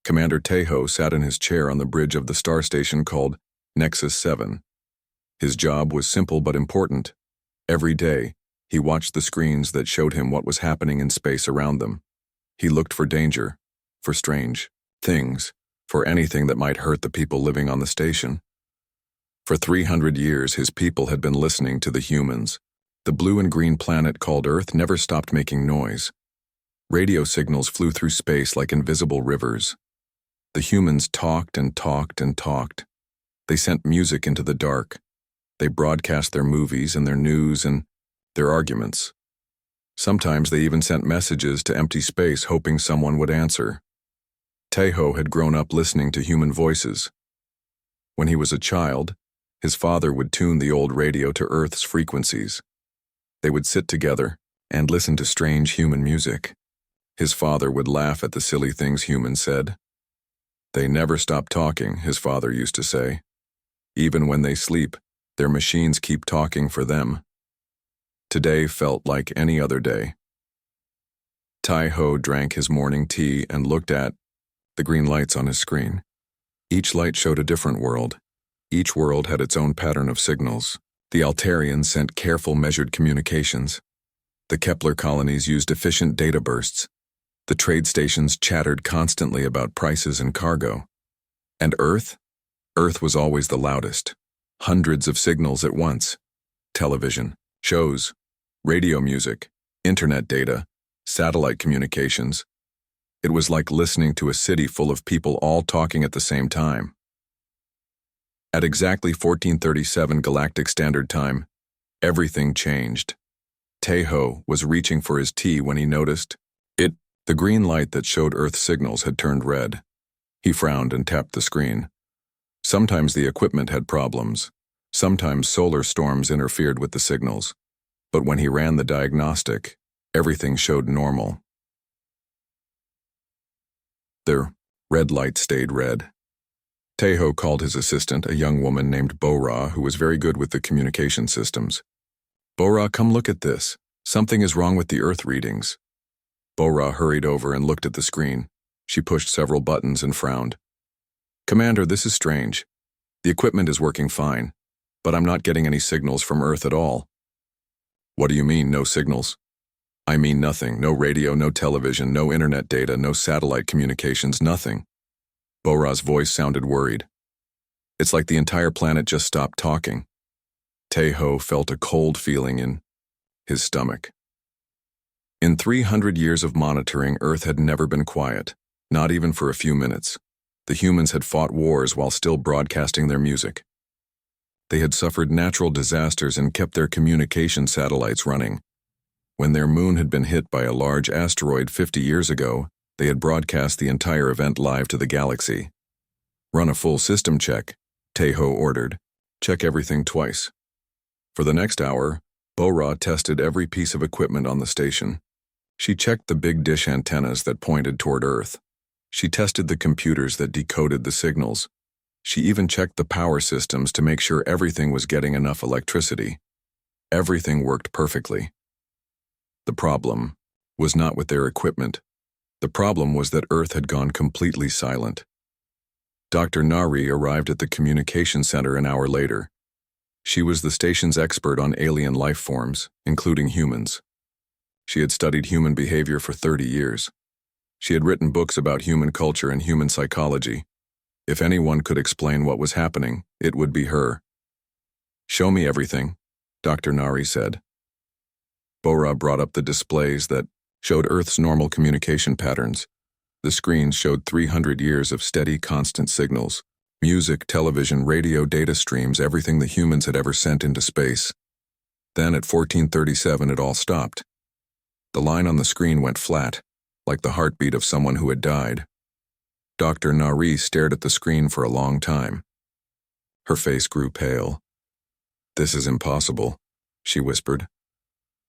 Commander Tejo sat in his chair on the bridge of the star station called Nexus 7. His job was simple but important. Every day, he watched the screens that showed him what was happening in space around them. He looked for danger, for strange things, for anything that might hurt the people living on the station. For 300 years, his people had been listening to the humans. The blue and green planet called Earth never stopped making noise. Radio signals flew through space like invisible rivers. The humans talked and talked and talked. They sent music into the dark. They broadcast their movies and their news and their arguments. Sometimes they even sent messages to empty space hoping someone would answer. Tejo had grown up listening to human voices. When he was a child, his father would tune the old radio to Earth's frequencies. They would sit together and listen to strange human music. His father would laugh at the silly things humans said. They never stop talking, his father used to say. Even when they sleep, their machines keep talking for them. Today felt like any other day. Tejo drank his morning tea and looked at the green lights on his screen. Each light showed a different world. Each world had its own pattern of signals. The Altarians sent careful, measured communications. The Kepler colonies used efficient data bursts. The trade stations chattered constantly about prices and cargo. And Earth? Earth was always the loudest. Hundreds of signals at once. Television, shows, radio music, internet data, satellite communications. It was like listening to a city full of people all talking at the same time. At exactly 1437 Galactic Standard Time, everything changed. Tejo was reaching for his tea when he noticed the green light that showed Earth signals had turned red. He frowned and tapped the screen. Sometimes the equipment had problems. Sometimes solar storms interfered with the signals. But when he ran the diagnostic, everything showed normal. The red light stayed red. Tejo called his assistant, a young woman named Bora, who was very good with the communication systems. Bora, come look at this. Something is wrong with the Earth readings. Bora hurried over and looked at the screen. She pushed several buttons and frowned. Commander, this is strange. The equipment is working fine, but I'm not getting any signals from Earth at all. What do you mean, no signals? I mean nothing. No radio, no television, no internet data, no satellite communications, nothing. Bora's voice sounded worried. It's like the entire planet just stopped talking. Tejo felt a cold feeling in his stomach. In 300 years of monitoring, Earth had never been quiet, not even for a few minutes. The humans had fought wars while still broadcasting their music. They had suffered natural disasters and kept their communication satellites running. When their moon had been hit by a large asteroid 50 years ago, they had broadcast the entire event live to the galaxy. Run a full system check, Tejo ordered. Check everything twice. For the next hour, Bora tested every piece of equipment on the station. She checked the big dish antennas that pointed toward Earth. She tested the computers that decoded the signals. She even checked the power systems to make sure everything was getting enough electricity. Everything worked perfectly. The problem was not with their equipment. The problem was that Earth had gone completely silent. Dr. Nari arrived at the communication center an hour later. She was the station's expert on alien life forms, including humans. She had studied human behavior for 30 years. She had written books about human culture and human psychology. If anyone could explain what was happening, it would be her. Show me everything, Dr. Nari said. Bora brought up the displays that showed Earth's normal communication patterns. The screens showed 300 years of steady, constant signals. Music, television, radio, data streams, everything the humans had ever sent into space. Then at 1437 it all stopped. The line on the screen went flat, like the heartbeat of someone who had died. Dr. Nari stared at the screen for a long time. Her face grew pale. This is impossible, she whispered.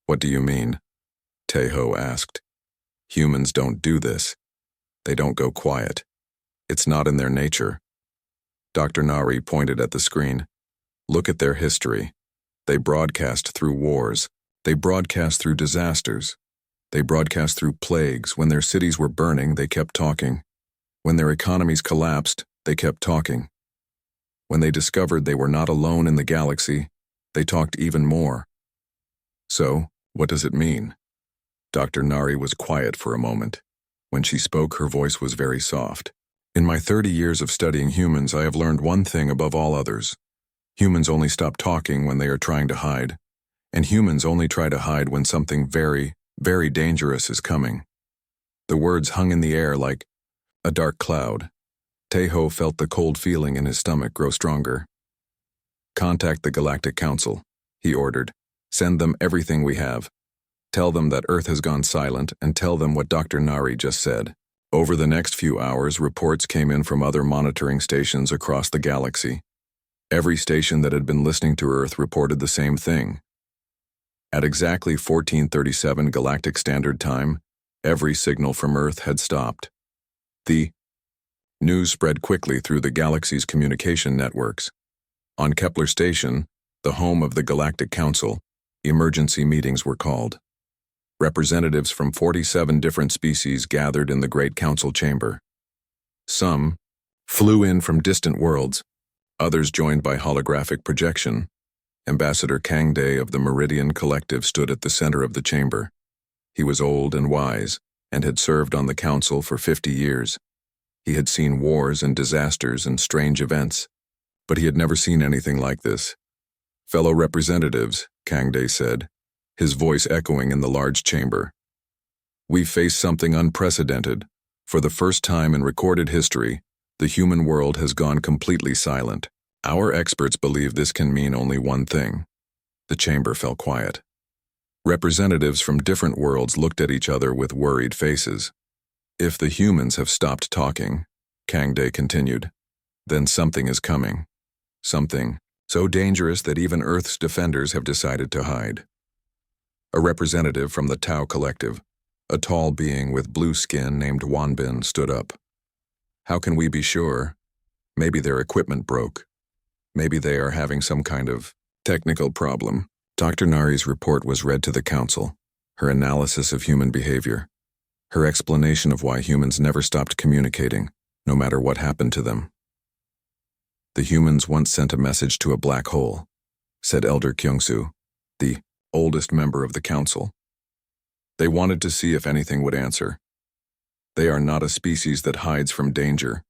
What do you mean? Tejo asked. Humans don't do this. They don't go quiet. It's not in their nature. Dr. Nari pointed at the screen. Look at their history. They broadcast through wars. They broadcast through disasters. They broadcast through plagues. When their cities were burning, they kept talking. When their economies collapsed, they kept talking. When they discovered they were not alone in the galaxy, they talked even more. So, what does it mean? Dr. Nari was quiet for a moment. When she spoke, her voice was very soft. In my 30 years of studying humans, I have learned one thing above all others. Humans only stop talking when they are trying to hide, and humans only try to hide when something very, very dangerous is coming. The words hung in the air like a dark cloud. Tejo felt the cold feeling in his stomach grow stronger. "Contact the Galactic Council," he ordered. "Send them everything we have. Tell them that Earth has gone silent, and tell them what Dr. Nari just said." Over the next few hours, reports came in from other monitoring stations across the galaxy. Every station that had been listening to Earth reported the same thing. At exactly 1437 Galactic Standard Time, every signal from Earth had stopped. The news spread quickly through the galaxy's communication networks. On Kepler Station, the home of the Galactic Council, emergency meetings were called. Representatives from 47 different species gathered in the Great Council chamber. Some flew in from distant worlds, others joined by holographic projection. Ambassador Kang Day of the Meridian Collective stood at the center of the chamber. He was old and wise, and had served on the council for 50 years. He had seen wars and disasters and strange events, but he had never seen anything like this. "Fellow representatives," Kang Day said, his voice echoing in the large chamber. "We face something unprecedented. For the first time in recorded history, the human world has gone completely silent. Our experts believe this can mean only one thing." The chamber fell quiet. Representatives from different worlds looked at each other with worried faces. "If the humans have stopped talking," Kang Day continued, "then something is coming. Something so dangerous that even Earth's defenders have decided to hide." A representative from the Tau Collective, a tall being with blue skin named Wanbin, stood up. "How can we be sure? Maybe their equipment broke. Maybe they are having some kind of technical problem." Dr. Nari's report was read to the council, her analysis of human behavior, her explanation of why humans never stopped communicating, no matter what happened to them. "The humans once sent a message to a black hole," said Elder Kyungsu, the oldest member of the council. "They wanted to see if anything would answer. They are not a species that hides from danger.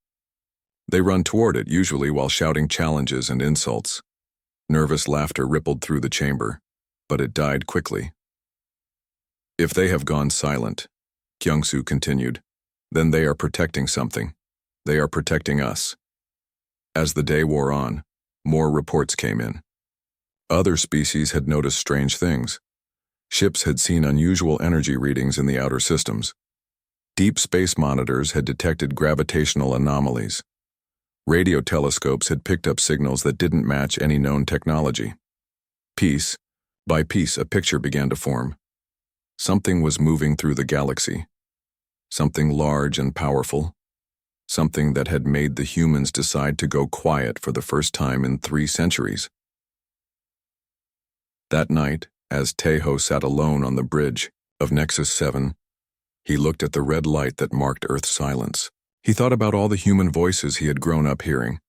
They run toward it, usually while shouting challenges and insults." Nervous laughter rippled through the chamber, but it died quickly. "If they have gone silent," Kyungsu continued, "then they are protecting something. They are protecting us." As the day wore on, more reports came in. Other species had noticed strange things. Ships had seen unusual energy readings in the outer systems. Deep space monitors had detected gravitational anomalies. Radio telescopes had picked up signals that didn't match any known technology. Piece by piece, a picture began to form. Something was moving through the galaxy. Something large and powerful. Something that had made the humans decide to go quiet for the first time in 3 centuries. That night, as Tejo sat alone on the bridge of Nexus 7, he looked at the red light that marked Earth's silence. He thought about all the human voices he had grown up hearing,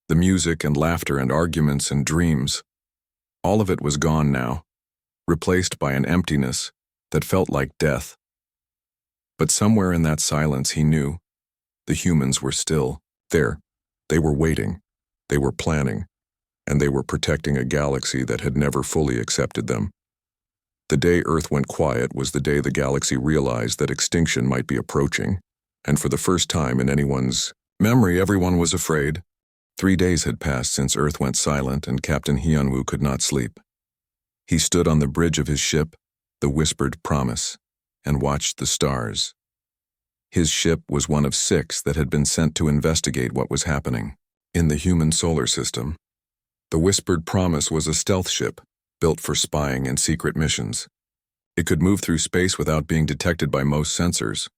the music and laughter and arguments and dreams. All of it was gone now, replaced by an emptiness that felt like death. But somewhere in that silence he knew the humans were still there. They were waiting, they were planning, and they were protecting a galaxy that had never fully accepted them. The day Earth went quiet was the day the galaxy realized that extinction might be approaching, and for the first time in anyone's memory, everyone was afraid. 3 days had passed since Earth went silent, and Captain Hyunwoo could not sleep. He stood on the bridge of his ship, the Whispered Promise, and watched the stars. His ship was one of 6 that had been sent to investigate what was happening in the human solar system. The Whispered Promise was a stealth ship, built for spying and secret missions. It could move through space without being detected by most sensors.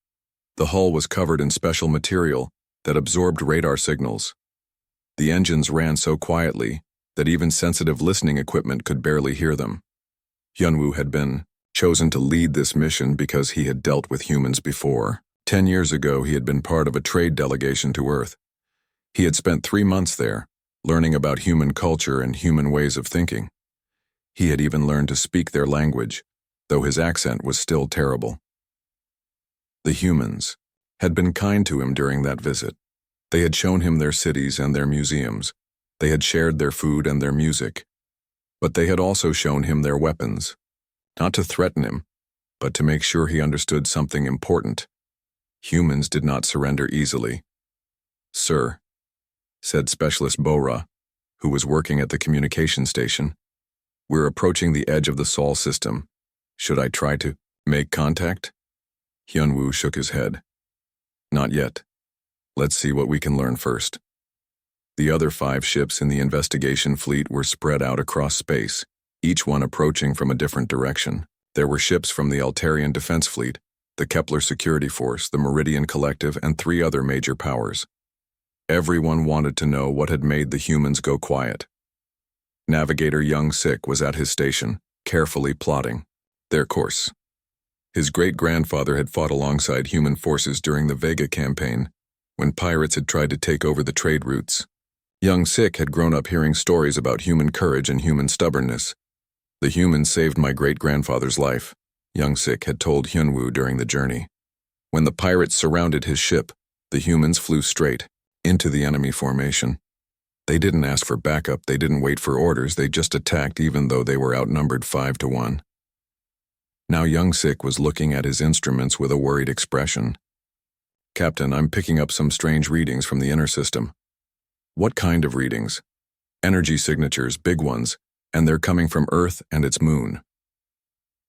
The hull was covered in special material that absorbed radar signals. The engines ran so quietly that even sensitive listening equipment could barely hear them. Hyunwoo had been chosen to lead this mission because he had dealt with humans before. 10 years ago, he had been part of a trade delegation to Earth. He had spent 3 months there, learning about human culture and human ways of thinking. He had even learned to speak their language, though his accent was still terrible. The humans had been kind to him during that visit. They had shown him their cities and their museums. They had shared their food and their music. But they had also shown him their weapons, not to threaten him, but to make sure he understood something important. Humans did not surrender easily. "Sir," said Specialist Bora, who was working at the communication station, "we're approaching the edge of the Sol system. Should I try to make contact?" Hyunwoo shook his head. "Not yet. Let's see what we can learn first." The other 5 ships in the investigation fleet were spread out across space, each one approaching from a different direction. There were ships from the Altarian Defense Fleet, the Kepler Security Force, the Meridian Collective, and 3 other major powers. Everyone wanted to know what had made the humans go quiet. Navigator Young Sik was at his station, carefully plotting their course. His great-grandfather had fought alongside human forces during the Vega campaign, when pirates had tried to take over the trade routes. Young Sik had grown up hearing stories about human courage and human stubbornness. "The humans saved my great-grandfather's life," Young Sik had told Hyunwoo during the journey. When the pirates surrounded his ship, the humans flew straight into the enemy formation. They didn't ask for backup, they didn't wait for orders, they just attacked even though they were outnumbered 5-1. Now Young Sik was looking at his instruments with a worried expression. "Captain, I'm picking up some strange readings from the inner system." "What kind of readings?" "Energy signatures, big ones, and they're coming from Earth and its moon."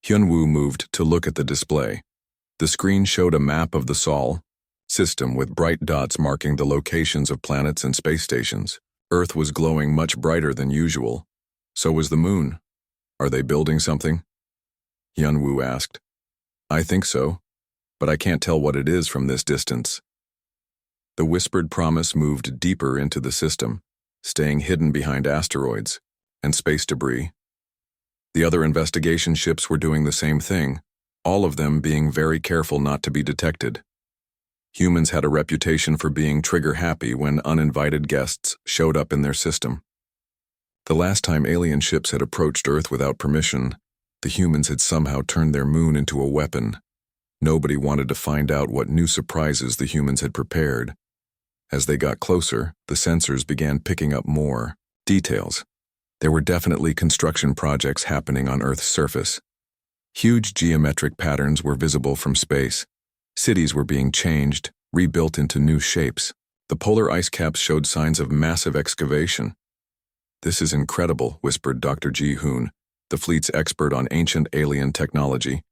Hyunwoo moved to look at the display. The screen showed a map of the Sol system with bright dots marking the locations of planets and space stations. Earth was glowing much brighter than usual. So was the moon. "Are they building something?" Hyunwoo asked. "I think so, but I can't tell what it is from this distance." The whispered promise moved deeper into the system, staying hidden behind asteroids and space debris. The other investigation ships were doing the same thing, all of them being very careful not to be detected. Humans had a reputation for being trigger-happy when uninvited guests showed up in their system. The last time alien ships had approached Earth without permission, the humans had somehow turned their moon into a weapon. Nobody wanted to find out what new surprises the humans had prepared. As they got closer, the sensors began picking up more details. There were definitely construction projects happening on Earth's surface. Huge geometric patterns were visible from space. Cities were being changed, rebuilt into new shapes. The polar ice caps showed signs of massive excavation. "This is incredible," whispered Dr. Ji-hoon, the fleet's expert on ancient alien technology.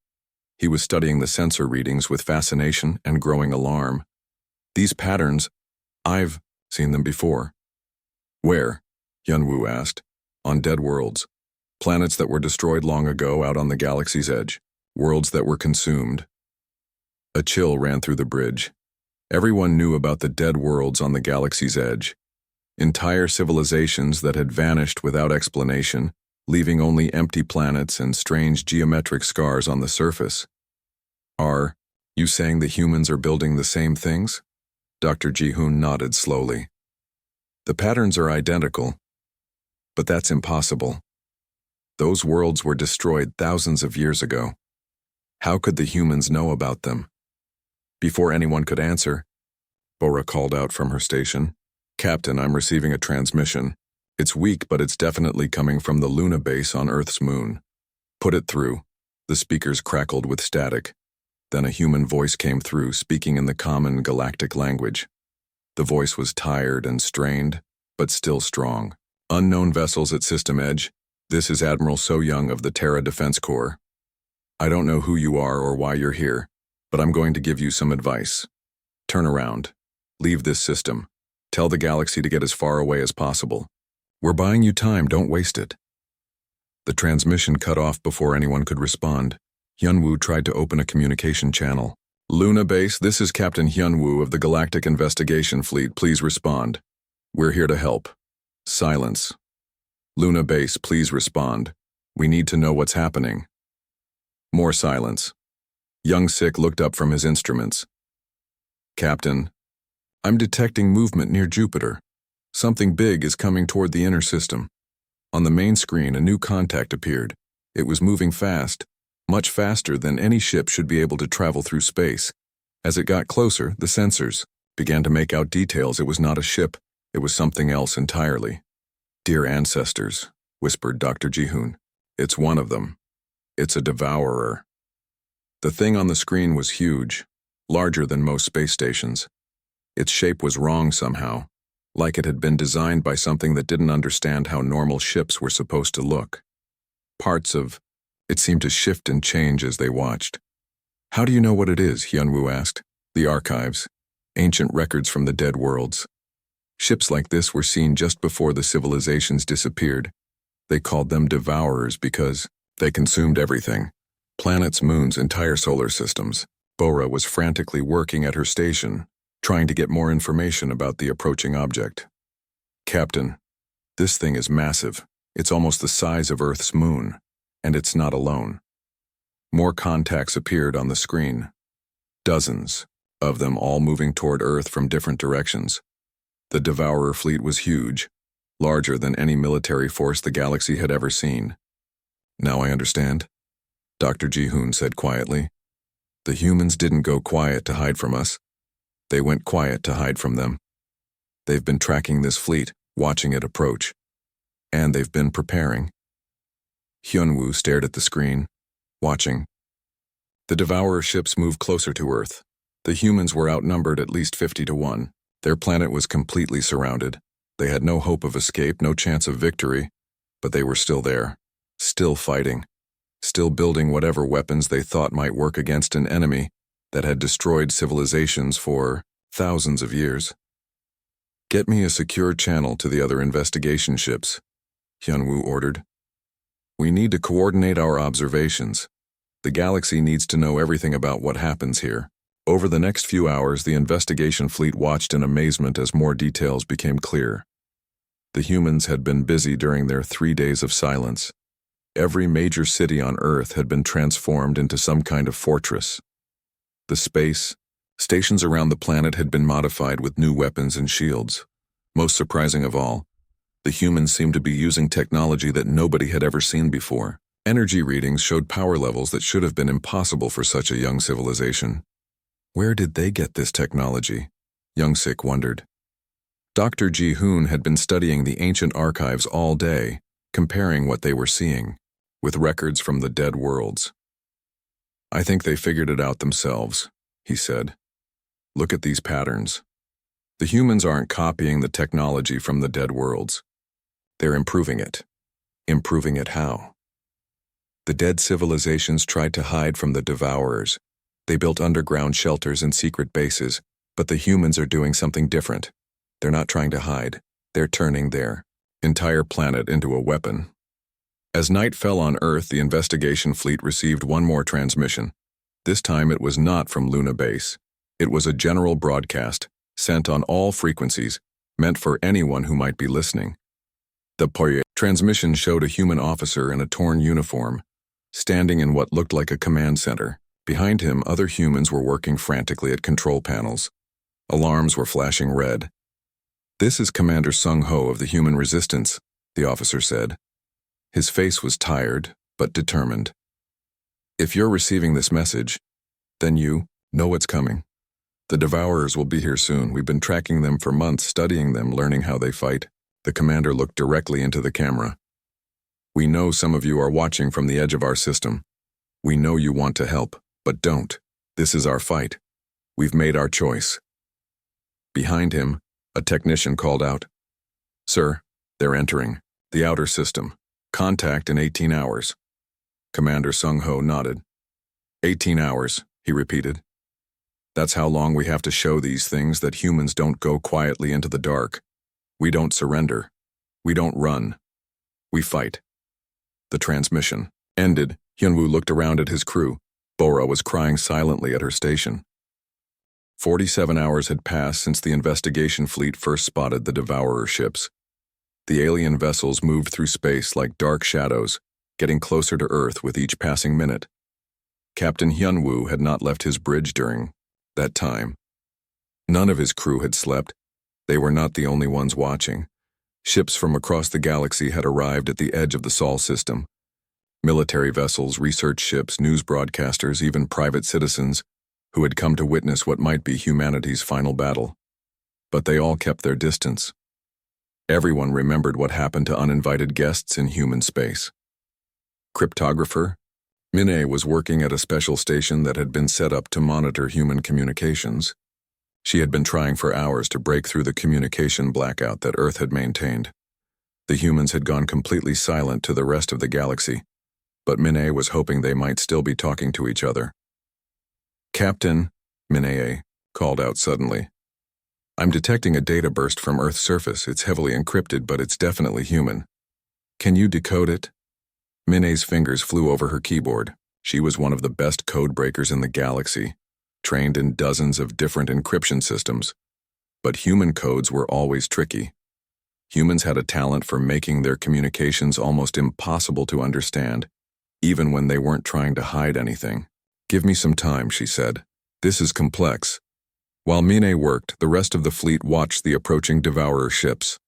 He was studying the sensor readings with fascination and growing alarm. "These patterns, I've seen them before." "Where?" Hyunwoo asked. "On dead worlds. Planets that were destroyed long ago out on the galaxy's edge. Worlds that were consumed." A chill ran through the bridge. Everyone knew about the dead worlds on the galaxy's edge. Entire civilizations that had vanished without explanation, leaving only empty planets and strange geometric scars on the surface. "Are you saying the humans are building the same things?" Dr. Ji-hoon nodded slowly. "The patterns are identical, but that's impossible. Those worlds were destroyed thousands of years ago. How could the humans know about them?" Before anyone could answer, Bora called out from her station. "Captain, I'm receiving a transmission. It's weak, but it's definitely coming from the Luna base on Earth's moon." "Put it through." The speakers crackled with static. Then a human voice came through, speaking in the common galactic language. The voice was tired and strained, but still strong. "Unknown vessels at system edge. This is Admiral So Young of the Terra Defense Corps. I don't know who you are or why you're here, but I'm going to give you some advice. Turn around. Leave this system. Tell the galaxy to get as far away as possible. We're buying you time, don't waste it." The transmission cut off before anyone could respond. Hyunwoo tried to open a communication channel. "Luna Base, this is Captain Hyunwoo of the Galactic Investigation Fleet. Please respond. We're here to help." Silence. "Luna Base, please respond. We need to know what's happening." More silence. Young Sik looked up from his instruments. Captain, I'm detecting movement near Jupiter. Something big is coming toward the inner system. On the main screen, a new contact appeared. It was moving fast, much faster than any ship should be able to travel through space. As it got closer, the sensors began to make out details. It was not a ship, it was something else entirely. Dear ancestors, whispered Dr. Jihoon, it's one of them. It's a devourer. The thing on the screen was huge, larger than most space stations. Its shape was wrong somehow, like it had been designed by something that didn't understand how normal ships were supposed to look. Parts of it seemed to shift and change as they watched. How do you know what it is? Hyunwoo asked. The archives, ancient records from the dead worlds. Ships like this were seen just before the civilizations disappeared. They called them devourers because they consumed everything. Planets, moons, entire solar systems. Bora was frantically working at her station, trying to get more information about the approaching object. Captain, this thing is massive. It's almost the size of Earth's moon, and it's not alone. More contacts appeared on the screen. Dozens of them, all moving toward Earth from different directions. The Devourer fleet was huge, larger than any military force the galaxy had ever seen. Now I understand, Dr. Jihoon said quietly. The humans didn't go quiet to hide from us. They went quiet to hide from them. They've been tracking this fleet, watching it approach. And they've been preparing. Hyunwoo stared at the screen, watching. The Devourer ships moved closer to Earth. The humans were outnumbered at least 50-1. Their planet was completely surrounded. They had no hope of escape, no chance of victory, but they were still there, still fighting, still building whatever weapons they thought might work against an enemy that had destroyed civilizations for thousands of years. Get me a secure channel to the other investigation ships, Hyunwoo ordered. We need to coordinate our observations. The galaxy needs to know everything about what happens here. Over the next few hours, the investigation fleet watched in amazement as more details became clear. The humans had been busy during their 3 days of silence. Every major city on Earth had been transformed into some kind of fortress. The space stations around the planet had been modified with new weapons and shields. Most surprising of all, the humans seemed to be using technology that nobody had ever seen before. Energy readings showed power levels that should have been impossible for such a young civilization. Where did they get this technology? Young-sik wondered. Dr. Jihoon had been studying the ancient archives all day, comparing what they were seeing with records from the dead worlds. I think they figured it out themselves, he said. Look at these patterns. The humans aren't copying the technology from the dead worlds. They're improving it. Improving it how? The dead civilizations tried to hide from the devourers. They built underground shelters and secret bases, but the humans are doing something different. They're not trying to hide. They're turning their entire planet into a weapon. As night fell on Earth, the investigation fleet received one more transmission. This time it was not from Luna Base. It was a general broadcast, sent on all frequencies, meant for anyone who might be listening. The transmission showed a human officer in a torn uniform, standing in what looked like a command center. Behind him, other humans were working frantically at control panels. Alarms were flashing red. This is Commander Sung-ho of the Human Resistance, the officer said. His face was tired, but determined. If you're receiving this message, then you know what's coming. The Devourers will be here soon. We've been tracking them for months, studying them, learning how they fight. The commander looked directly into the camera. We know some of you are watching from the edge of our system. We know you want to help. But don't. This is our fight. We've made our choice. Behind him, a technician called out. Sir, they're entering the outer system. Contact in 18 hours. Commander Sung-ho nodded. 18 hours, he repeated. That's how long we have to show these things that humans don't go quietly into the dark. We don't surrender. We don't run. We fight. The transmission ended. Hyunwoo looked around at his crew. Bora was crying silently at her station. 47 hours had passed since the investigation fleet first spotted the Devourer ships. The alien vessels moved through space like dark shadows, getting closer to Earth with each passing minute. Captain Hyunwoo had not left his bridge during that time. None of his crew had slept. They were not the only ones watching. Ships from across the galaxy had arrived at the edge of the Sol system. Military vessels, research ships, news broadcasters, even private citizens who had come to witness what might be humanity's final battle. But they all kept their distance. Everyone remembered what happened to uninvited guests in human space. Cryptographer Minnie was working at a special station that had been set up to monitor human communications. She had been trying for hours to break through the communication blackout that Earth had maintained. The humans had gone completely silent to the rest of the galaxy, but Minnie was hoping they might still be talking to each other. "Captain," Minnie called out suddenly. "I'm detecting a data burst from Earth's surface. It's heavily encrypted, but it's definitely human. Can you decode it?" Minnie's fingers flew over her keyboard. She was one of the best code breakers in the galaxy, trained in dozens of different encryption systems. But human codes were always tricky. Humans had a talent for making their communications almost impossible to understand, even when they weren't trying to hide anything. "Give me some time," she said. "This is complex." While Minnie worked, the rest of the fleet watched the approaching Devourer ships.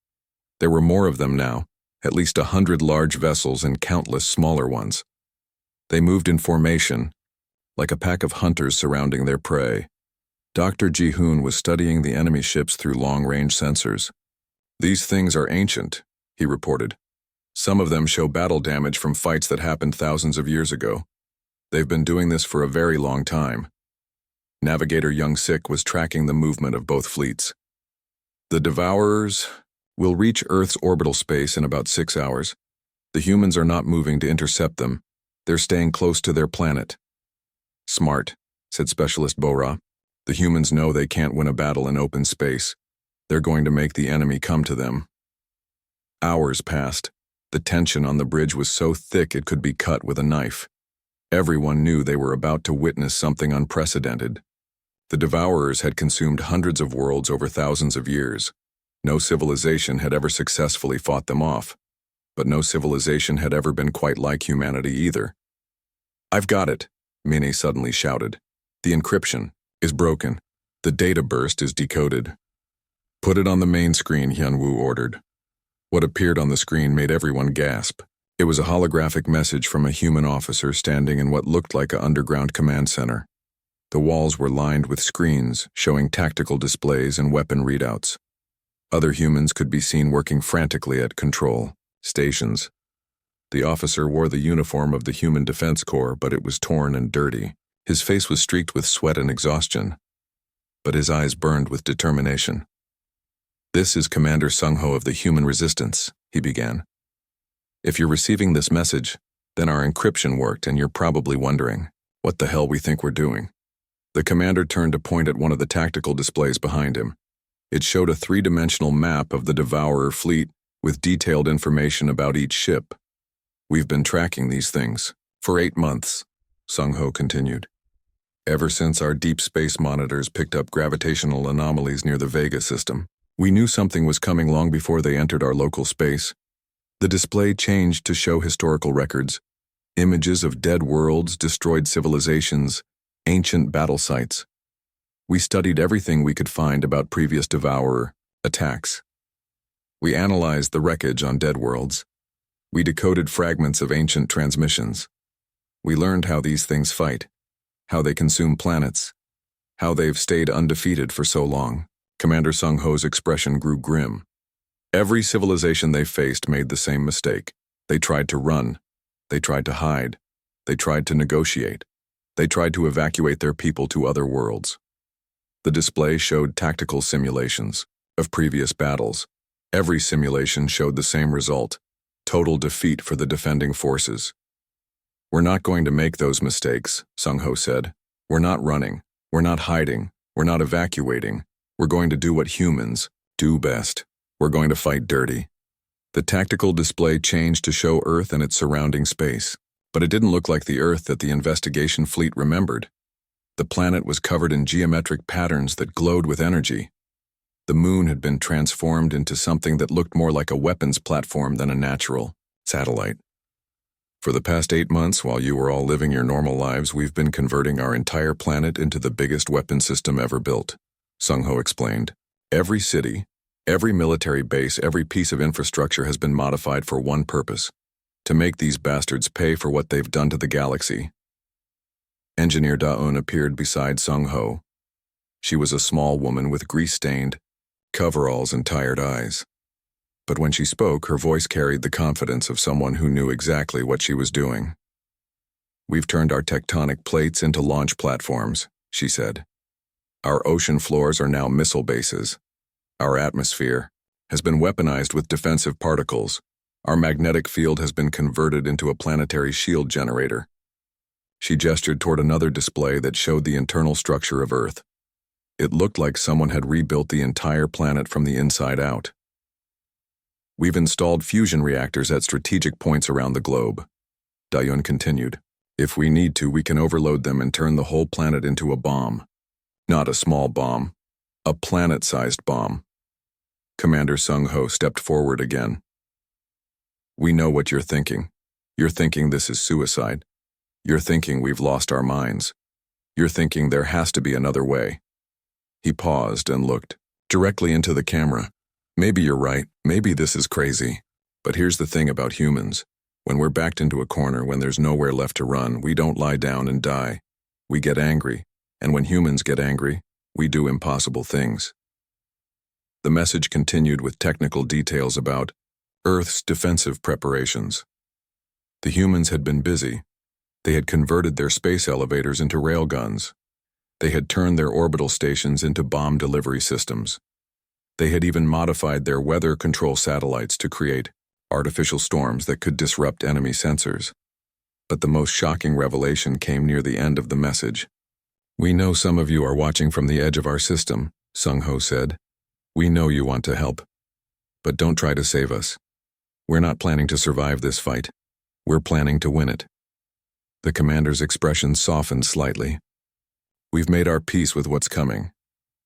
There were more of them now, at least 100 large vessels and countless smaller ones. They moved in formation, like a pack of hunters surrounding their prey. Dr. Ji-hoon was studying the enemy ships through long-range sensors. "These things are ancient," he reported. "Some of them show battle damage from fights that happened thousands of years ago. They've been doing this for a very long time." Navigator Young-sik was tracking the movement of both fleets. "The Devourers will reach Earth's orbital space in about 6 hours. The humans are not moving to intercept them. They're staying close to their planet." "Smart," said Specialist Bora. "The humans know they can't win a battle in open space. They're going to make the enemy come to them." Hours passed. The tension on the bridge was so thick it could be cut with a knife. Everyone knew they were about to witness something unprecedented. The Devourers had consumed hundreds of worlds over thousands of years. No civilization had ever successfully fought them off, but no civilization had ever been quite like humanity either. "I've got it," Minnie suddenly shouted. "The encryption is broken. The data burst is decoded." "Put it on the main screen," Hyun-woo ordered. What appeared on the screen made everyone gasp. It was a holographic message from a human officer standing in what looked like an underground command center. The walls were lined with screens showing tactical displays and weapon readouts. Other humans could be seen working frantically at control stations. The officer wore the uniform of the Human Defense Corps, but it was torn and dirty. His face was streaked with sweat and exhaustion, but his eyes burned with determination. "This is Commander Sung-ho of the Human Resistance," he began. "If you're receiving this message, then our encryption worked and you're probably wondering what the hell we think we're doing." The commander turned to point at one of the tactical displays behind him. It showed a 3-dimensional map of the Devourer fleet with detailed information about each ship. "We've been tracking these things for 8 months, Sung-ho continued. "Ever since our deep space monitors picked up gravitational anomalies near the Vega system. We knew something was coming long before they entered our local space." The display changed to show historical records, images of dead worlds, destroyed civilizations, ancient battle sites. We studied everything we could find about previous Devourer attacks. We analyzed the wreckage on dead worlds. We decoded fragments of ancient transmissions. We learned how these things fight, how they consume planets, how they've stayed undefeated for so long. Commander Sung-ho's expression grew grim. Every civilization they faced made the same mistake. They tried to run. They tried to hide. They tried to negotiate. They tried to evacuate their people to other worlds. The display showed tactical simulations of previous battles. Every simulation showed the same result: total defeat for the defending forces. "We're not going to make those mistakes," Sung-ho said. "We're not running. We're not hiding. We're not evacuating. We're going to do what humans do best. We're going to fight dirty." The tactical display changed to show Earth and its surrounding space, but it didn't look like the Earth that the investigation fleet remembered. The planet was covered in geometric patterns that glowed with energy. The moon had been transformed into something that looked more like a weapons platform than a natural satellite. "For the past 8 months, while you were all living your normal lives, we've been converting our entire planet into the biggest weapon system ever built. Sung-ho explained. Every city, every military base, every piece of infrastructure has been modified for one purpose: to make these bastards pay for what they've done to the galaxy. Engineer Da-eun appeared beside Sung-ho. She was a small woman with grease-stained coveralls and tired eyes. But when she spoke, her voice carried the confidence of someone who knew exactly what she was doing. "We've turned our tectonic plates into launch platforms," she said. "Our ocean floors are now missile bases. Our atmosphere has been weaponized with defensive particles. Our magnetic field has been converted into a planetary shield generator." She gestured toward another display that showed the internal structure of Earth. It looked like someone had rebuilt the entire planet from the inside out. "We've installed fusion reactors at strategic points around the globe," Da-eun continued. "If we need to, we can overload them and turn the whole planet into a bomb. Not a small bomb, a planet-sized bomb." Commander Sung-ho stepped forward again. "We know what you're thinking. You're thinking this is suicide. You're thinking we've lost our minds. You're thinking there has to be another way." He paused and looked directly into the camera. "Maybe you're right. Maybe this is crazy. But here's the thing about humans. When we're backed into a corner, when there's nowhere left to run, we don't lie down and die. We get angry. And when humans get angry, we do impossible things." The message continued with technical details about Earth's defensive preparations. The humans had been busy. They had converted their space elevators into railguns. They had turned their orbital stations into bomb delivery systems. They had even modified their weather control satellites to create artificial storms that could disrupt enemy sensors. But the most shocking revelation came near the end of the message. "We know some of you are watching from the edge of our system," Sung-ho said. "We know you want to help. But don't try to save us. We're not planning to survive this fight. We're planning to win it." The commander's expression softened slightly. "We've made our peace with what's coming.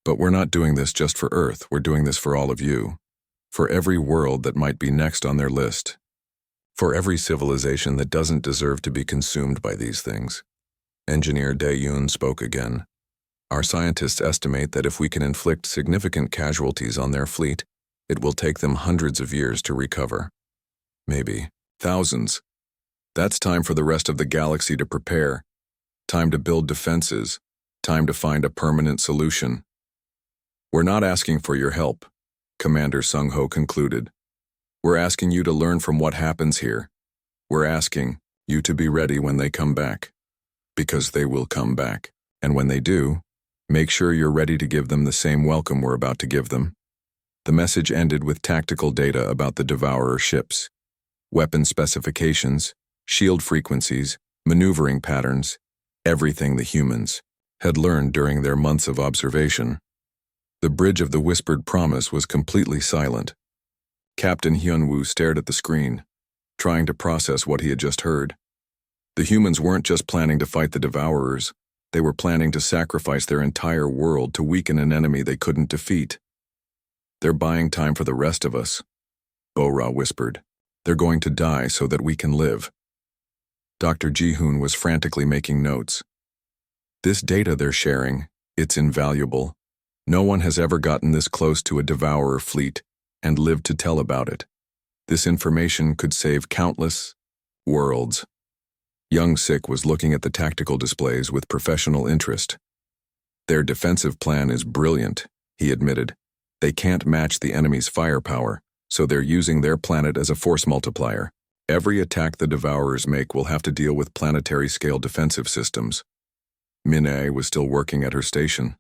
But we're not doing this just for Earth, we're doing this for all of you. For every world that might be next on their list. For every civilization that doesn't deserve to be consumed by these things." Engineer Da-eun spoke again. "Our scientists estimate that if we can inflict significant casualties on their fleet, it will take them hundreds of years to recover. Maybe thousands. That's time for the rest of the galaxy to prepare. Time to build defenses. Time to find a permanent solution. We're not asking for your help," Commander Sung-ho concluded. "We're asking you to learn from what happens here. We're asking you to be ready when they come back. Because they will come back. And when they do, make sure you're ready to give them the same welcome we're about to give them." The message ended with tactical data about the Devourer ships. Weapon specifications, shield frequencies, maneuvering patterns, everything the humans had learned during their months of observation. The bridge of the Whispered Promise was completely silent. Captain Hyun-woo stared at the screen, trying to process what he had just heard. The humans weren't just planning to fight the Devourers, they were planning to sacrifice their entire world to weaken an enemy they couldn't defeat. "They're buying time for the rest of us," Bo-ra whispered. "They're going to die so that we can live." Dr. Ji-hoon was frantically making notes. "This data they're sharing, it's invaluable. No one has ever gotten this close to a Devourer fleet and lived to tell about it. This information could save countless worlds." Young Sik was looking at the tactical displays with professional interest. "Their defensive plan is brilliant," he admitted. "They can't match the enemy's firepower, so they're using their planet as a force multiplier. Every attack the Devourers make will have to deal with planetary-scale defensive systems." Min-ae was still working at her station.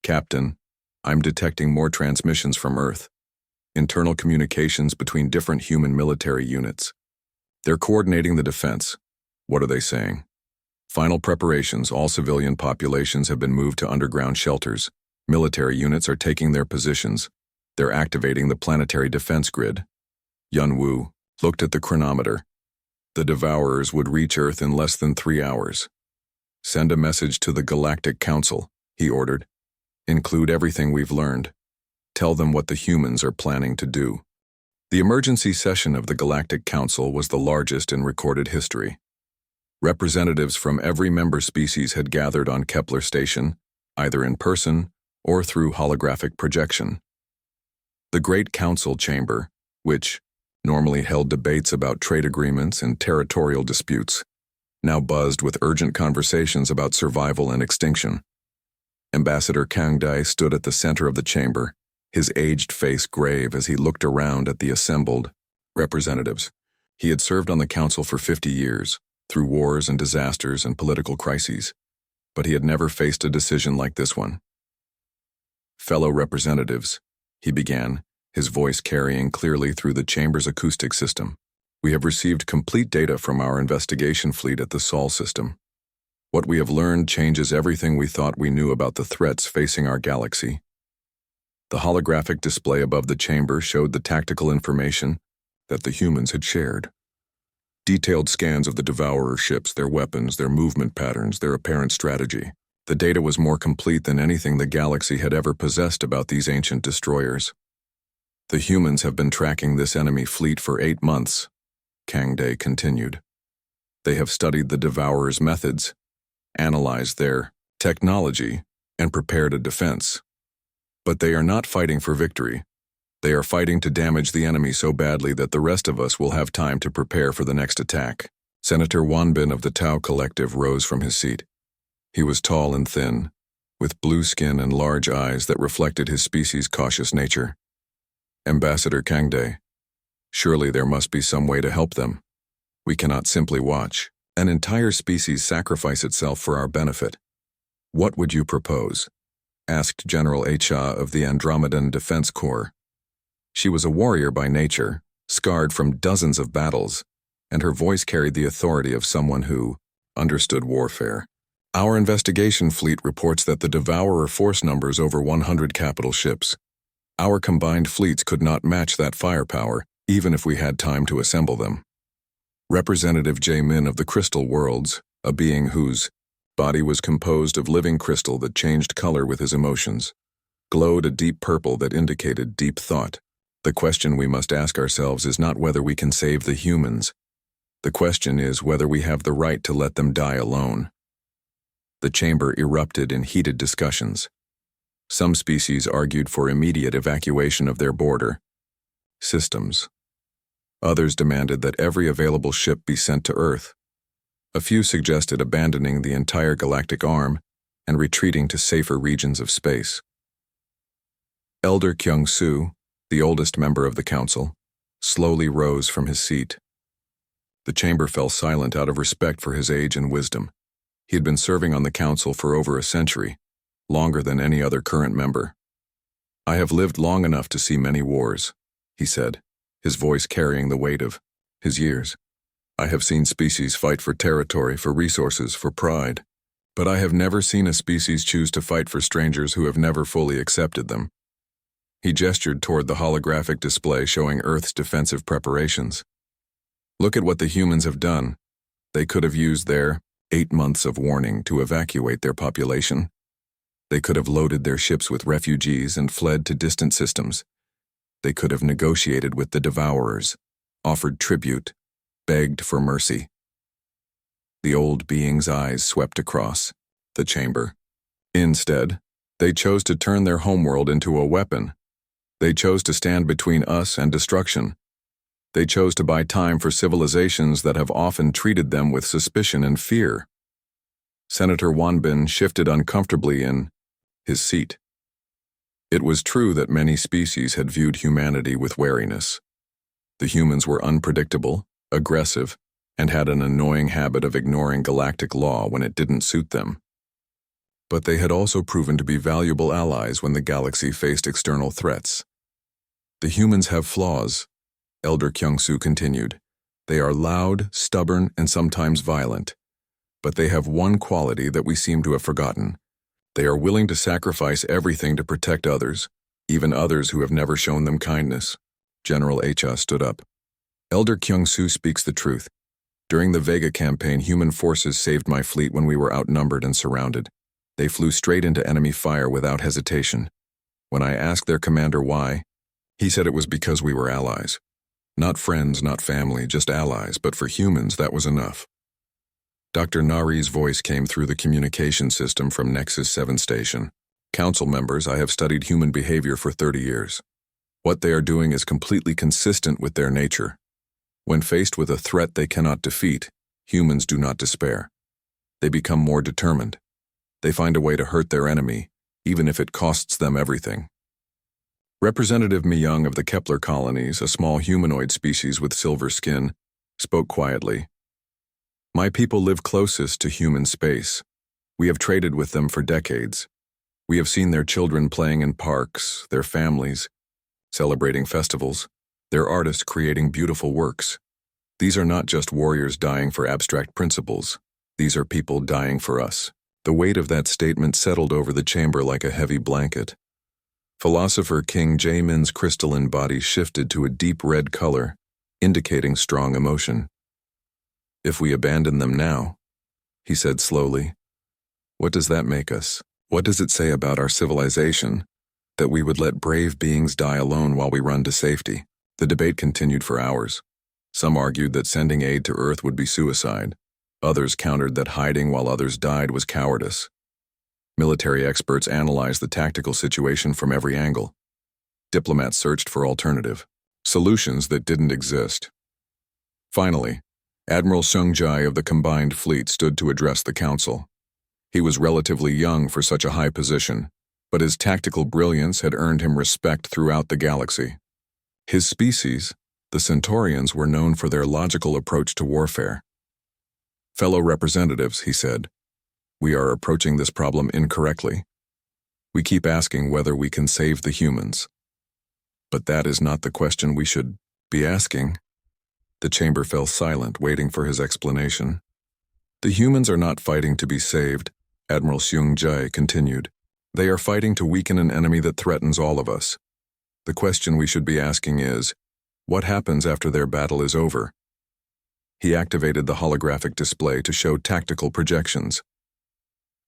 "Captain, I'm detecting more transmissions from Earth. Internal communications between different human military units. They're coordinating the defense. What are they saying?" "Final preparations. All civilian populations have been moved to underground shelters. Military units are taking their positions. They're activating the planetary defense grid." Yun-woo looked at the chronometer. "The Devourers would reach Earth in less than 3 hours. Send a message to the Galactic Council," he ordered. "Include everything we've learned. Tell them what the humans are planning to do." The emergency session of the Galactic Council was the largest in recorded history. Representatives from every member species had gathered on Kepler Station, either in person or through holographic projection. The Great Council Chamber, which normally held debates about trade agreements and territorial disputes, now buzzed with urgent conversations about survival and extinction. Ambassador Kang Dai stood at the center of the chamber, his aged face grave as he looked around at the assembled representatives. He had served on the council for 50 years, through wars and disasters and political crises, but he had never faced a decision like this one. Fellow representatives, he began, his voice carrying clearly through the chamber's acoustic system. We have received complete data from our investigation fleet at the Sol system. What we have learned changes everything we thought we knew about the threats facing our galaxy. The holographic display above the chamber showed the tactical information that the humans had shared. Detailed scans of the Devourer ships, their weapons, their movement patterns, their apparent strategy. The data was more complete than anything the galaxy had ever possessed about these ancient destroyers. The humans have been tracking this enemy fleet for 8 months, Kang Dai continued. They have studied the Devourer's methods, analyzed their technology, and prepared a defense. But they are not fighting for victory. They are fighting to damage the enemy so badly that the rest of us will have time to prepare for the next attack. Senator Wanbin of the Tau Collective rose from his seat. He was tall and thin, with blue skin and large eyes that reflected his species' cautious nature. Ambassador Kang Dai, surely there must be some way to help them. We cannot simply watch an entire species sacrifice itself for our benefit. What would you propose? Asked General HFY of the Andromedan Defense Corps. She was a warrior by nature, scarred from dozens of battles, and her voice carried the authority of someone who understood warfare. Our investigation fleet reports that the Devourer force numbers over 100 capital ships. Our combined fleets could not match that firepower, even if we had time to assemble them. Representative Jae-min of the Crystal Worlds, a being whose body was composed of living crystal that changed color with his emotions, glowed a deep purple that indicated deep thought. The question we must ask ourselves is not whether we can save the humans. The question is whether we have the right to let them die alone. The chamber erupted in heated discussions. Some species argued for immediate evacuation of their border systems. Others demanded that every available ship be sent to Earth. A few suggested abandoning the entire galactic arm and retreating to safer regions of space. Elder Kyung-soo, the oldest member of the council, slowly rose from his seat. The chamber fell silent out of respect for his age and wisdom. He had been serving on the council for over a century, longer than any other current member. I have lived long enough to see many wars, he said, his voice carrying the weight of his years. I have seen species fight for territory, for resources, for pride, but I have never seen a species choose to fight for strangers who have never fully accepted them. He gestured toward the holographic display showing Earth's defensive preparations. Look at what the humans have done. They could have used their 8 months of warning to evacuate their population. They could have loaded their ships with refugees and fled to distant systems. They could have negotiated with the Devourers, offered tribute, begged for mercy. The old being's eyes swept across the chamber. Instead, they chose to turn their homeworld into a weapon. They chose to stand between us and destruction. They chose to buy time for civilizations that have often treated them with suspicion and fear. Senator Wanbin shifted uncomfortably in his seat. It was true that many species had viewed humanity with wariness. The humans were unpredictable, aggressive, and had an annoying habit of ignoring galactic law when it didn't suit them. But they had also proven to be valuable allies when the galaxy faced external threats. The humans have flaws, Elder Kyung-soo continued. They are loud, stubborn, and sometimes violent. But they have one quality that we seem to have forgotten. They are willing to sacrifice everything to protect others, even others who have never shown them kindness. General HFY stood up. Elder Kyung-soo speaks the truth. During the Vega campaign, human forces saved my fleet when we were outnumbered and surrounded. They flew straight into enemy fire without hesitation. When I asked their commander why, he said it was because we were allies. Not friends, not family, just allies, but for humans that was enough. Dr. Nari's voice came through the communication system from Nexus 7 station. Council members, I have studied human behavior for 30 years. What they are doing is completely consistent with their nature. When faced with a threat they cannot defeat, humans do not despair. They become more determined. They find a way to hurt their enemy, even if it costs them everything. Representative Myung of the Kepler colonies, a small humanoid species with silver skin, spoke quietly. My people live closest to human space. We have traded with them for decades. We have seen their children playing in parks, their families, celebrating festivals, their artists creating beautiful works. These are not just warriors dying for abstract principles. These are people dying for us. The weight of that statement settled over the chamber like a heavy blanket. Philosopher King Jaemin's crystalline body shifted to a deep red color, indicating strong emotion. If we abandon them now, he said slowly, what does that make us? What does it say about our civilization, that we would let brave beings die alone while we run to safety? The debate continued for hours. Some argued that sending aid to Earth would be suicide. Others countered that hiding while others died was cowardice. Military experts analyzed the tactical situation from every angle. Diplomats searched for alternative solutions that didn't exist. Finally, Admiral Sung Jae of the Combined Fleet stood to address the council. He was relatively young for such a high position, but his tactical brilliance had earned him respect throughout the galaxy. His species, the Centaurians, were known for their logical approach to warfare. Fellow representatives, he said, we are approaching this problem incorrectly. We keep asking whether we can save the humans. But that is not the question we should be asking. The chamber fell silent, waiting for his explanation. The humans are not fighting to be saved, Admiral Seung Jae continued. They are fighting to weaken an enemy that threatens all of us. The question we should be asking is, what happens after their battle is over? He activated the holographic display to show tactical projections.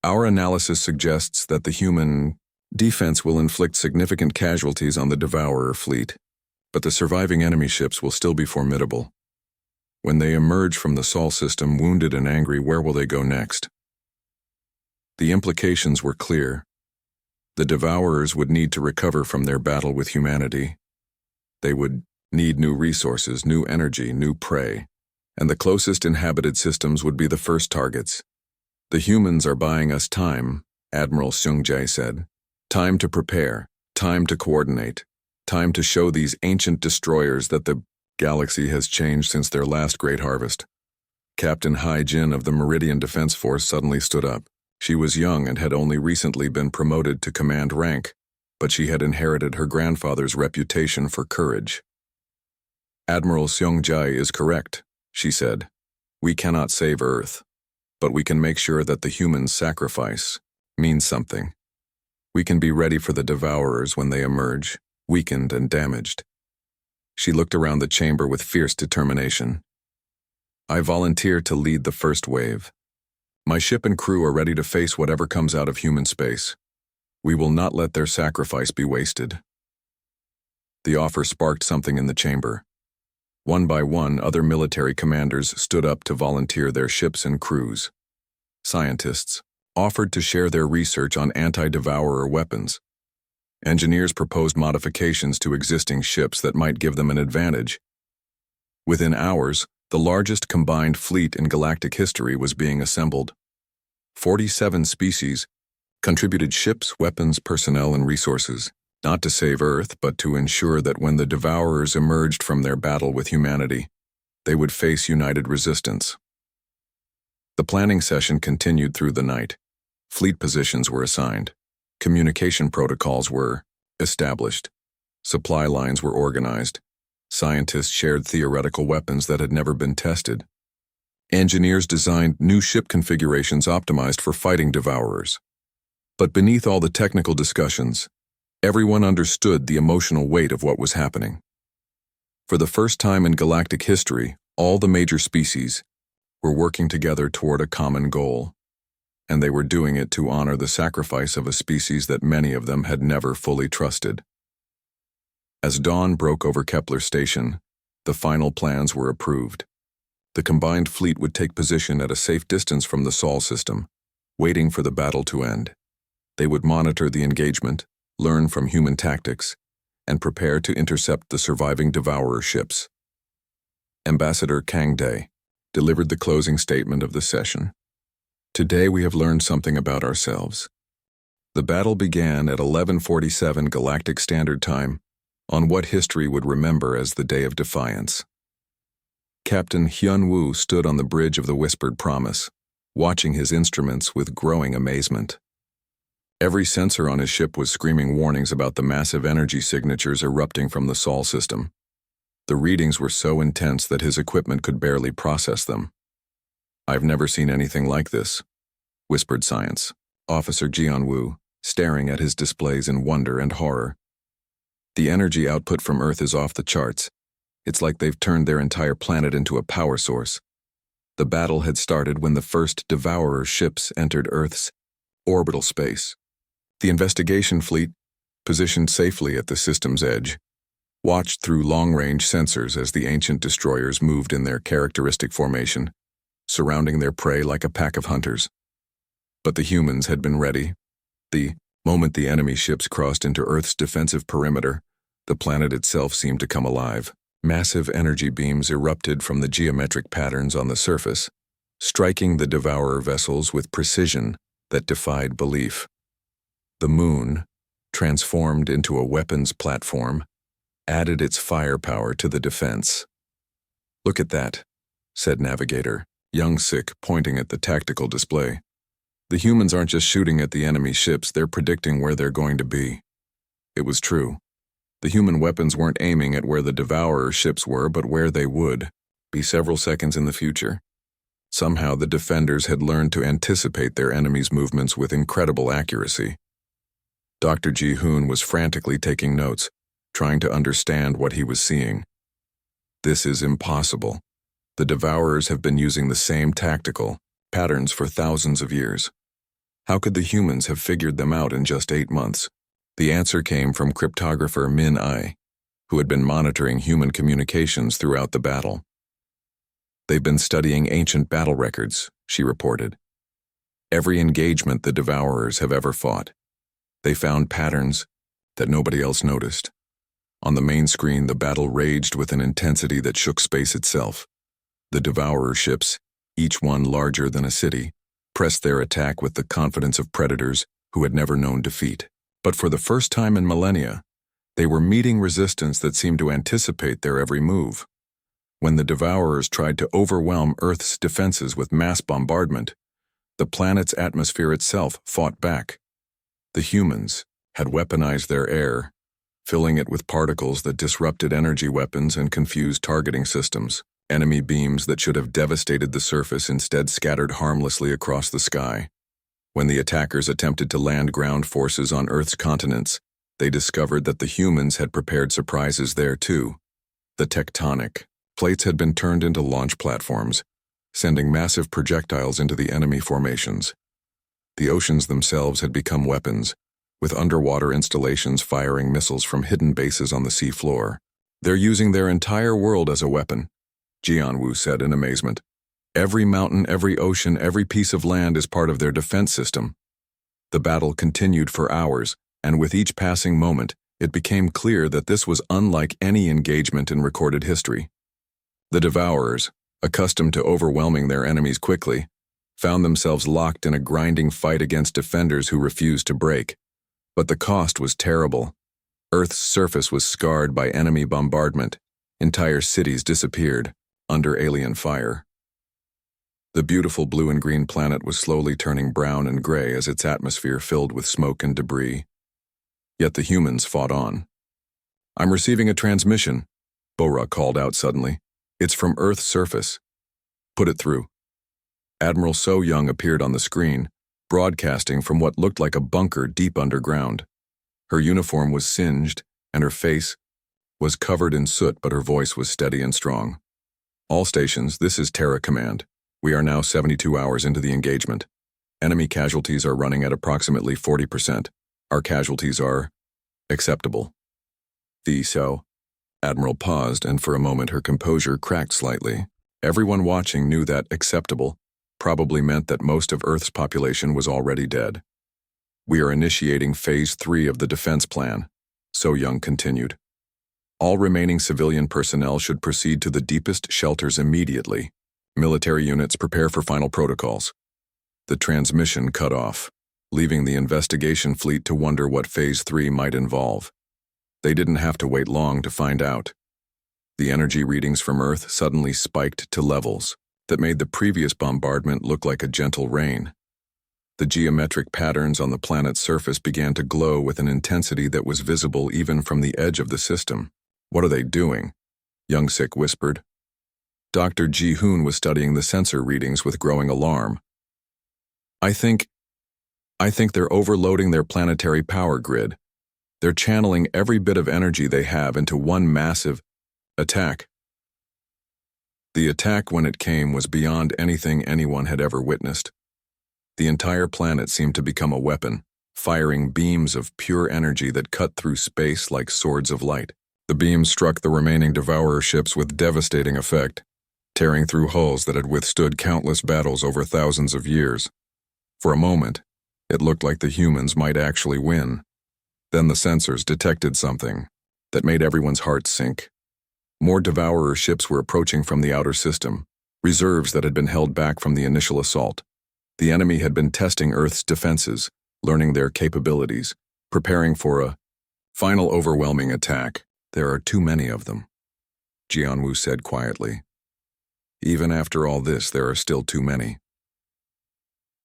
Our analysis suggests that the human defense will inflict significant casualties on the Devourer fleet, but the surviving enemy ships will still be formidable. When they emerge from the Sol system wounded and angry, where will they go next? The implications were clear. The Devourers would need to recover from their battle with humanity. They would need new resources, new energy, new prey, and the closest inhabited systems would be the first targets. The humans are buying us time, Admiral Seung Jae said. Time to prepare, time to coordinate, time to show these ancient destroyers that the galaxy has changed since their last great harvest. Captain Hai Jin of the Meridian Defense Force suddenly stood up. She was young and had only recently been promoted to command rank, but she had inherited her grandfather's reputation for courage. Admiral Seung Jae is correct, she said. We cannot save Earth, but we can make sure that the human sacrifice means something. We can be ready for the Devourers when they emerge, weakened and damaged. She looked around the chamber with fierce determination. I volunteer to lead the first wave. My ship and crew are ready to face whatever comes out of human space. We will not let their sacrifice be wasted. The offer sparked something in the chamber. One by one, other military commanders stood up to volunteer their ships and crews. Scientists offered to share their research on anti-devourer weapons. Engineers proposed modifications to existing ships that might give them an advantage. Within hours, the largest combined fleet in galactic history was being assembled. 47 species contributed ships, weapons, personnel, and resources, not to save Earth, but to ensure that when the Devourers emerged from their battle with humanity, they would face united resistance. The planning session continued through the night. Fleet positions were assigned. Communication protocols were established. Supply lines were organized. Scientists shared theoretical weapons that had never been tested. Engineers designed new ship configurations optimized for fighting Devourers. But beneath all the technical discussions, everyone understood the emotional weight of what was happening. For the first time in galactic history, all the major species were working together toward a common goal, and they were doing it to honor the sacrifice of a species that many of them had never fully trusted. As dawn broke over Kepler Station, the final plans were approved. The combined fleet would take position at a safe distance from the Sol system, waiting for the battle to end. They would monitor the engagement, learn from human tactics, and prepare to intercept the surviving devourer ships. Ambassador Kang Day delivered the closing statement of the session. Today we have learned something about ourselves. The battle began at 11:47 Galactic Standard Time on what history would remember as the Day of Defiance. Captain Hyun-woo stood on the bridge of the Whispered Promise, watching his instruments with growing amazement. Every sensor on his ship was screaming warnings about the massive energy signatures erupting from the Sol system. The readings were so intense that his equipment could barely process them. "I've never seen anything like this," whispered Science Officer Jian-woo, staring at his displays in wonder and horror. "The energy output from Earth is off the charts. It's like they've turned their entire planet into a power source." The battle had started when the first Devourer ships entered Earth's orbital space. The investigation fleet, positioned safely at the system's edge, watched through long-range sensors as the ancient destroyers moved in their characteristic formation, surrounding their prey like a pack of hunters. But the humans had been ready. The moment the enemy ships crossed into Earth's defensive perimeter, the planet itself seemed to come alive. Massive energy beams erupted from the geometric patterns on the surface, striking the Devourer vessels with precision that defied belief. The moon, transformed into a weapons platform, added its firepower to the defense. "Look at that," said Navigator Young-sik, pointing at the tactical display. "The humans aren't just shooting at the enemy ships, they're predicting where they're going to be." It was true. The human weapons weren't aiming at where the Devourer ships were, but where they would be several seconds in the future. Somehow the defenders had learned to anticipate their enemies' movements with incredible accuracy. Dr. Ji-hoon was frantically taking notes, trying to understand what he was seeing. "This is impossible. The Devourers have been using the same tactical patterns for thousands of years. How could the humans have figured them out in just 8 months?" The answer came from cryptographer Min Ai, who had been monitoring human communications throughout the battle. "They've been studying ancient battle records," she reported. "Every engagement the Devourers have ever fought. They found patterns that nobody else noticed. On the main screen, the battle raged with an intensity that shook space itself. The Devourer ships, each one larger than a city, pressed their attack with the confidence of predators who had never known defeat. But for the first time in millennia, they were meeting resistance that seemed to anticipate their every move. When the Devourers tried to overwhelm Earth's defenses with mass bombardment, the planet's atmosphere itself fought back. The humans had weaponized their air, filling it with particles that disrupted energy weapons and confused targeting systems. Enemy beams that should have devastated the surface instead scattered harmlessly across the sky. When the attackers attempted to land ground forces on Earth's continents, they discovered that the humans had prepared surprises there too. The tectonic plates had been turned into launch platforms, sending massive projectiles into the enemy formations. The oceans themselves had become weapons, with underwater installations firing missiles from hidden bases on the sea floor. "They're using their entire world as a weapon," Jian-woo said in amazement. "Every mountain, every ocean, every piece of land is part of their defense system." The battle continued for hours, and with each passing moment, it became clear that this was unlike any engagement in recorded history. The Devourers, accustomed to overwhelming their enemies quickly, found themselves locked in a grinding fight against defenders who refused to break. But the cost was terrible. Earth's surface was scarred by enemy bombardment. Entire cities disappeared under alien fire. The beautiful blue and green planet was slowly turning brown and gray as its atmosphere filled with smoke and debris. Yet the humans fought on. "I'm receiving a transmission," Bora called out suddenly. "It's from Earth's surface." "Put it through." Admiral So Young appeared on the screen, broadcasting from what looked like a bunker deep underground. Her uniform was singed, and her face was covered in soot, but her voice was steady and strong. "All stations, this is Terra Command. We are now 72 hours into the engagement. Enemy casualties are running at approximately 40%. Our casualties are acceptable." So, Admiral paused, and for a moment her composure cracked slightly. Everyone watching knew that acceptable probably meant that most of Earth's population was already dead. We are initiating Phase 3 of the defense plan, So Young continued. All remaining civilian personnel should proceed to the deepest shelters immediately. Military units prepare for final protocols. The transmission cut off, leaving the investigation fleet to wonder what Phase 3 might involve. They didn't have to wait long to find out. The energy readings from Earth suddenly spiked to levels that made the previous bombardment look like a gentle rain. The geometric patterns on the planet's surface began to glow with an intensity that was visible even from the edge of the system. "What are they doing?" Young-Sik whispered. Dr. Ji-hoon was studying the sensor readings with growing alarm. I think they're overloading their planetary power grid. They're channeling every bit of energy they have into one massive attack." The attack, when it came, was beyond anything anyone had ever witnessed. The entire planet seemed to become a weapon, firing beams of pure energy that cut through space like swords of light. The beams struck the remaining Devourer ships with devastating effect, tearing through hulls that had withstood countless battles over thousands of years. For a moment, it looked like the humans might actually win. Then the sensors detected something that made everyone's heart sink. More Devourer ships were approaching from the outer system, reserves that had been held back from the initial assault. The enemy had been testing Earth's defenses, learning their capabilities, preparing for a final overwhelming attack. "There are too many of them," Jianwu said quietly. "Even after all this, there are still too many."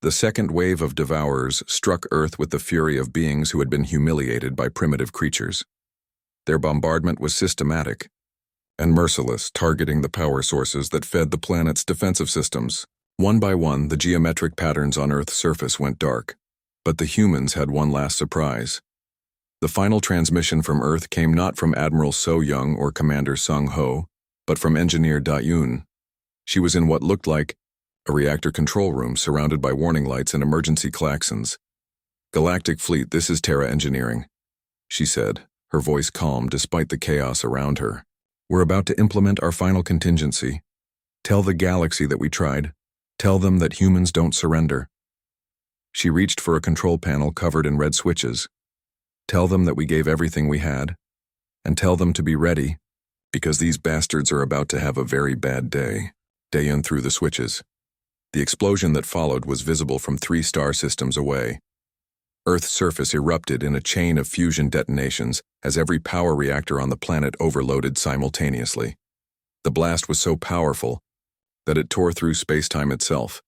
The second wave of Devourers struck Earth with the fury of beings who had been humiliated by primitive creatures. Their bombardment was systematic and merciless, targeting the power sources that fed the planet's defensive systems. One by one, the geometric patterns on Earth's surface went dark, but the humans had one last surprise. The final transmission from Earth came not from Admiral So Young or Commander Sung Ho, but from Engineer Da Yoon. She was in what looked like a reactor control room surrounded by warning lights and emergency klaxons. "Galactic Fleet, this is Terra Engineering," she said, her voice calm despite the chaos around her. "We're about to implement our final contingency. Tell the galaxy that we tried. Tell them that humans don't surrender." She reached for a control panel covered in red switches. "Tell them that we gave everything we had, and tell them to be ready, because these bastards are about to have a very bad day." Daeun threw the switches. The explosion that followed was visible from 3 star systems away. Earth's surface erupted in a chain of fusion detonations as every power reactor on the planet overloaded simultaneously. The blast was so powerful that it tore through space-time itself,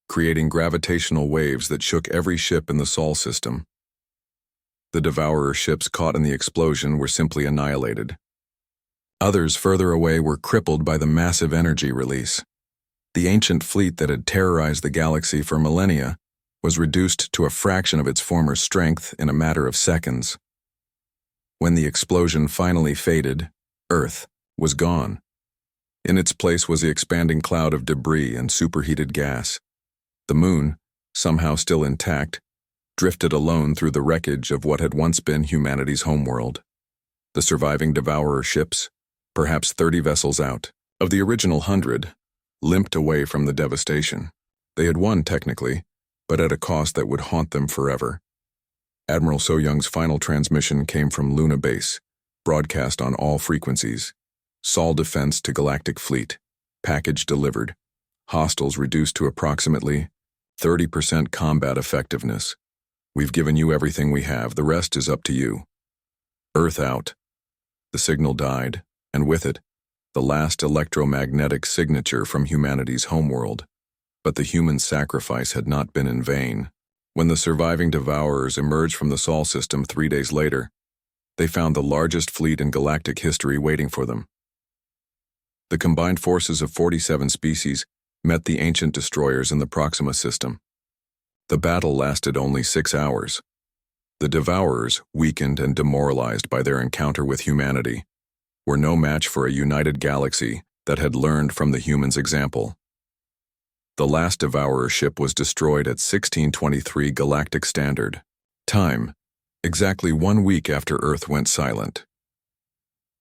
creating gravitational waves that shook every ship in the Sol system. The Devourer ships caught in the explosion were simply annihilated. Others further away were crippled by the massive energy release. The ancient fleet that had terrorized the galaxy for millennia was reduced to a fraction of its former strength in a matter of seconds. When the explosion finally faded, Earth was gone. In its place was the expanding cloud of debris and superheated gas. The moon, somehow still intact, drifted alone through the wreckage of what had once been humanity's homeworld. The surviving Devourer ships, perhaps 30 vessels out of the original 100, limped away from the devastation. They had won technically, but at a cost that would haunt them forever. Admiral So Young's final transmission came from Luna Base, broadcast on all frequencies. Sol defense to Galactic Fleet. Package delivered. Hostiles reduced to approximately 30% combat effectiveness. We've given you everything we have. The rest is up to you. Earth out. The signal died, and with it, the last electromagnetic signature from humanity's homeworld. But the human sacrifice had not been in vain. When the surviving Devourers emerged from the Sol system 3 days later, they found the largest fleet in galactic history waiting for them. The combined forces of 47 species met the ancient destroyers in the Proxima system. The battle lasted only 6 hours. The Devourers, weakened and demoralized by their encounter with humanity, were no match for a united galaxy that had learned from the humans' example. The last Devourer ship was destroyed at 1623 Galactic Standard Time, exactly 1 week after Earth went silent.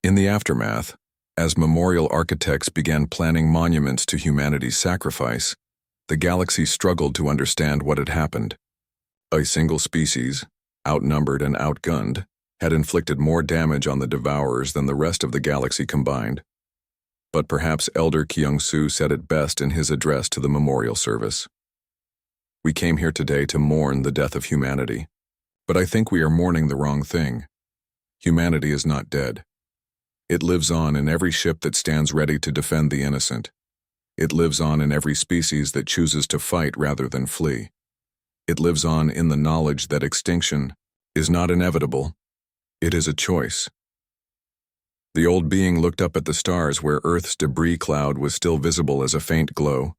In the aftermath, as memorial architects began planning monuments to humanity's sacrifice, the galaxy struggled to understand what had happened. A single species, outnumbered and outgunned, had inflicted more damage on the Devourers than the rest of the galaxy combined. But perhaps Elder Kyung-Soo said it best in his address to the memorial service. We came here today to mourn the death of humanity, but I think we are mourning the wrong thing. Humanity is not dead. It lives on in every ship that stands ready to defend the innocent. It lives on in every species that chooses to fight rather than flee. It lives on in the knowledge that extinction is not inevitable. It is a choice. The old being looked up at the stars where Earth's debris cloud was still visible as a faint glow.